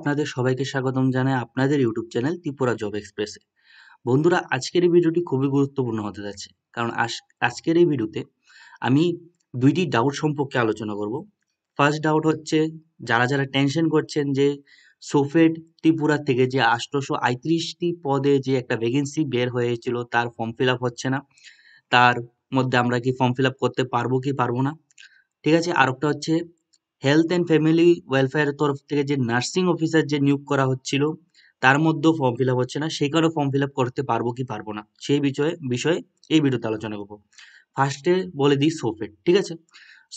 আপনাদের সবাইকে স্বাগতম জানাই আপনাদের ইউটিউব চ্যানেল ত্রিপুরা জব এক্সপ্রেসে। বন্ধুরা, আজকের এই ভিডিওটি খুবই গুরুত্বপূর্ণ হতে যাচ্ছে, কারণ আজকের এই ভিডিওতে আমি দুইটি ডাউট সম্পর্কে আলোচনা করব। ফার্স্ট ডাউট হচ্ছে, যারা যারা টেনশন করছেন যে সোফেড ত্রিপুরা থেকে যে 838টি পদে যে একটা ভ্যাকেন্সি বের হয়েছিল তার ফর্ম ফিল আপ হচ্ছে না, তার মধ্যে আমরা কি ফর্ম ফিল আপ করতে পারবো কি পারবো না। ঠিক আছে, আরেকটা হচ্ছে হেলথ অ্যান্ড ফ্যামিলি ওয়েলফেয়ারের তরফ থেকে যে নার্সিং অফিসার যে নিয়োগ করা হচ্ছিল তার মধ্যেও ফর্ম ফিল আপ হচ্ছে না, সেখানেও ফর্ম ফিল আপ করতে পারবো কি পারবো না, সেই বিষয়ে এই ভিডিওতে আলোচনা করবো। ফার্স্টে বলে দিই সোফেড। ঠিক আছে,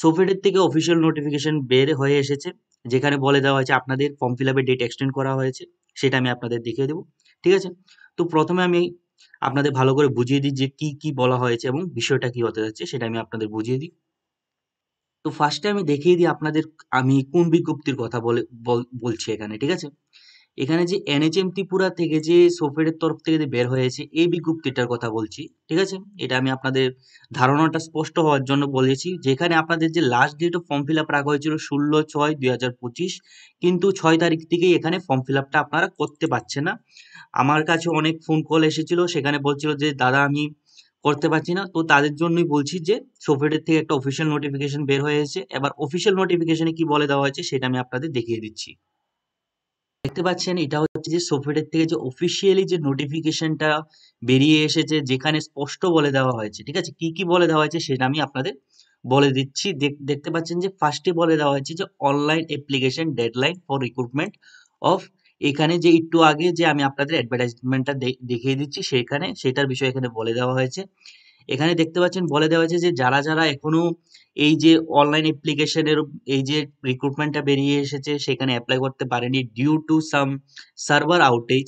সোফেডের থেকে অফিসিয়াল নোটিফিকেশন বের হয়ে এসেছে, যেখানে বলে দেওয়া হয়েছে আপনাদের ফর্ম ফিল আপের ডেট এক্সটেন্ড করা হয়েছে, সেটা আমি আপনাদের দেখিয়ে দেবো। ঠিক আছে, তো প্রথমে আমি আপনাদের ভালো করে বুঝিয়ে দিই যে কি কি বলা হয়েছে এবং বিষয়টা কি হতে যাচ্ছে, সেটা আমি আপনাদের বুঝিয়ে দিই। তো ফার্স্টে আমি দেখিয়ে দিই আপনাদের আমি কোন বিজ্ঞপ্তির কথা বলছি এখানে। ঠিক আছে, এখানে যে এনএচএম ত্রিপুরা থেকে যে সোফটওয়্যারের তরফ থেকে যে বের হয়েছে এই বিজ্ঞপ্তিটার কথা বলছি। ঠিক আছে, এটা আমি আপনাদের ধারণাটা স্পষ্ট হওয়ার জন্য বলেছি, যেখানে আপনাদের যে last date of form fill up রাখা হয়েছিল 16/6/2025, কিন্তু 6 তারিখ থেকেই এখানে ফর্ম ফিল আপটা আপনারা করতে পারছেন না। আমার কাছে অনেক ফোন কল এসেছিল, সেখানে বলছিল যে দাদা আমি করতে পারছি না। তো তাদের জন্যই বলছি যে সোফেটের থেকে একটা অফিসিয়াল নোটিফিকেশন বের হয়েছে। এবার অফিসিয়াল নোটিফিকেশনে কি বলে দেওয়া হয়েছে সেটা আমি আপনাদের দেখিয়ে দিচ্ছি। দেখতে পাচ্ছেন, এটা হচ্ছে যে সোফেটের থেকে যে অফিসিয়ালি যে নোটিফিকেশনটা বেরিয়ে এসেছে, যেখানে স্পষ্ট বলে দেওয়া হয়েছে। ঠিক আছে, কি কি বলে দেওয়া হয়েছে সেটা আমি আপনাদের বলে দিচ্ছি। দেখতে পাচ্ছেন যে ফার্স্টে বলে দেওয়া হয়েছে যে online application deadline for recruitment of, এখানে যে একটু আগে যে আমি আপনাদের অ্যাডভার্টাইজমেন্টটা দেখিয়ে দিচ্ছি সেখানে সেটার বিষয় এখানে বলে দেওয়া হয়েছে। এখানে দেখতে পাচ্ছেন বলে দেওয়া হয়েছে যে যারা যারা এখনো এই যে অনলাইন অ্যাপ্লিকেশনের এই যে রিক্রুটমেন্টটা বেরিয়ে এসেছে সেখানে অ্যাপ্লাই করতে পারেনি due to some server outage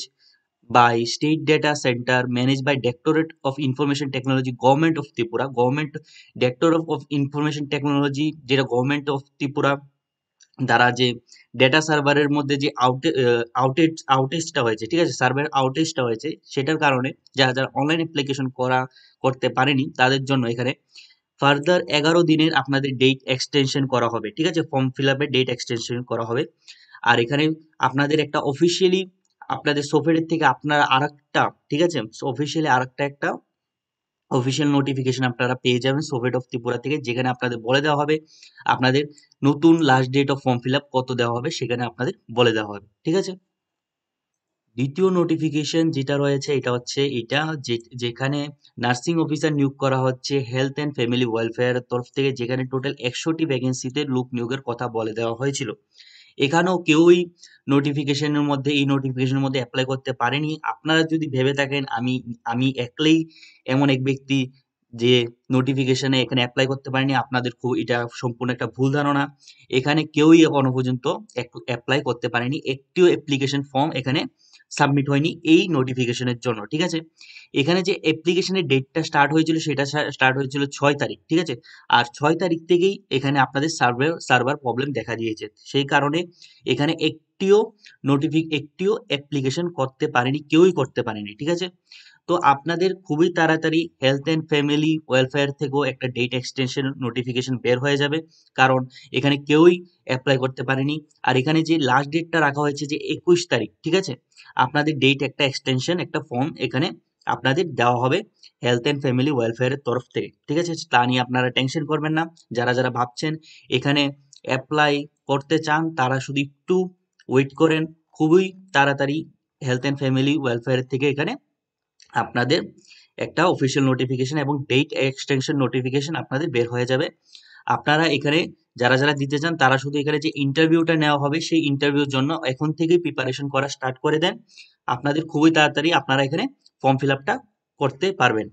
by state data centre manage by directorate of information technology government of Tripura, government directorate of information technology যেটা গভর্নমেন্ট অফ ত্রিপুরা দ্বারা যে ডেটা সার্ভারের মধ্যে যে আউটেজটা হয়েছে। ঠিক আছে, সার্ভার আউটেজটা হয়েছে, সেটার কারণে যারা যারা অনলাইন অ্যাপ্লিকেশন করতে পারেনি তাদের জন্য এখানে ফার্দার 11 দিনের আপনাদের ডেট এক্সটেনশন করা হবে। ঠিক আছে, ফর্ম ফিল আপের ডেট এক্সটেনশন করা হবে। আর এখানে আপনাদের একটা অফিসিয়ালি আপনাদের সোফটওয়্যার থেকে আপনারা আরেকটা, ঠিক আছে, অফিসিয়ালি আরেকটা একটা অফিসিয়াল নোটিফিকেশন আপনারা পেয়ে যাবেন সোফেট অফ ত্রিপুরা থেকে, যেখানে আপনাদের বলে দেওয়া হবে আপনাদের নতুন last date of form fill up কত দেওয়া হবে, সেখানে আপনাদের বলে দেওয়া হবে। ঠিক আছে, দ্বিতীয় নোটিফিকেশন যেটা রয়েছে এটা হচ্ছে এটা যেখানে নার্সিং অফিসার নিয়োগ করা হচ্ছে হেলথ অ্যান্ড ফ্যামিলি ওয়েলফেয়ারের তরফ থেকে, যেখানে টোটাল 100টি ভ্যাকেন্সিতে লোক নিয়োগের কথা বলে দেওয়া হয়েছিল। এখানেও কেউই এই নোটিফিকেশনের মধ্যে অ্যাপ্লাই করতে পারেনি। আপনারা যদি ভেবে থাকেন আমি আমি একলাই এমন এক ব্যক্তি যে নোটিফিকেশনে এখানে অ্যাপ্লাই করতে পারেনি, আপনাদের খুব এটা সম্পূর্ণ একটা ভুল ধারণা। এখানে কেউই এখনো পর্যন্ত অ্যাপ্লাই করতে পারেনি, একটিও অ্যাপ্লিকেশন ফর্ম এখানে সাবমিট হয়নি এই নোটিফিকেশনের জন্য। ঠিক আছে, এখানে যে অ্যাপ্লিকেশনের ডেটটা স্টার্ট হয়েছিল সেটা স্টার্ট হয়েছিল 6 তারিখ। ঠিক আছে, আর 6 তারিখ থেকেই এখানে আপনাদের সার্ভার প্রবলেম দেখা দিয়েছে, সেই কারণে এখানে একটিও অ্যাপ্লিকেশন করতে পারেনি, কেউই করতে পারেনি। ঠিক আছে, তো আপনাদের খুবই তাড়াতাড়ি হেলথ অ্যান্ড ফ্যামিলি ওয়েলফেয়ার থেকেও একটা ডেট এক্সটেনশন নোটিফিকেশন বের হয়ে যাবে, কারণ এখানে কেউই অ্যাপ্লাই করতে পারেনি। আর এখানে যে লাস্ট ডেটটা রাখা হয়েছে যে 21 তারিখ, ঠিক আছে, আপনাদের ডেট একটা এক্সটেনশন একটা ফর্ম এখানে আপনাদের দেওয়া হবে হেলথ অ্যান্ড ফ্যামিলি ওয়েলফেয়ারের তরফ থেকে। ঠিক আছে, তা নিয়ে আপনারা টেনশন করবেন না। যারা যারা ভাবছেন এখানে অ্যাপ্লাই করতে চান তারা শুধু একটু ওয়েট করেন, খুবই তাড়াতাড়ি হেলথ অ্যান্ড ফ্যামিলি ওয়েলফেয়ার থেকে এখানে আপনাদের একটা অফিসিয়াল নোটিফিকেশন এবং ডেট এক্সটেনশন নোটিফিকেশন আপনাদের বের হয়ে যাবে। আপনারা এখানে যারা যারা দিতে চান তারা শুধু এখানে যে ইন্টারভিউটা নেওয়া হবে সেই ইন্টারভিউর জন্য এখন থেকেই প্রিপারেশন করা স্টার্ট করে দেন, আপনাদের খুবই তাড়াতাড়ি আপনারা এখানে ফর্ম ফিল আপটা করতে পারবেন।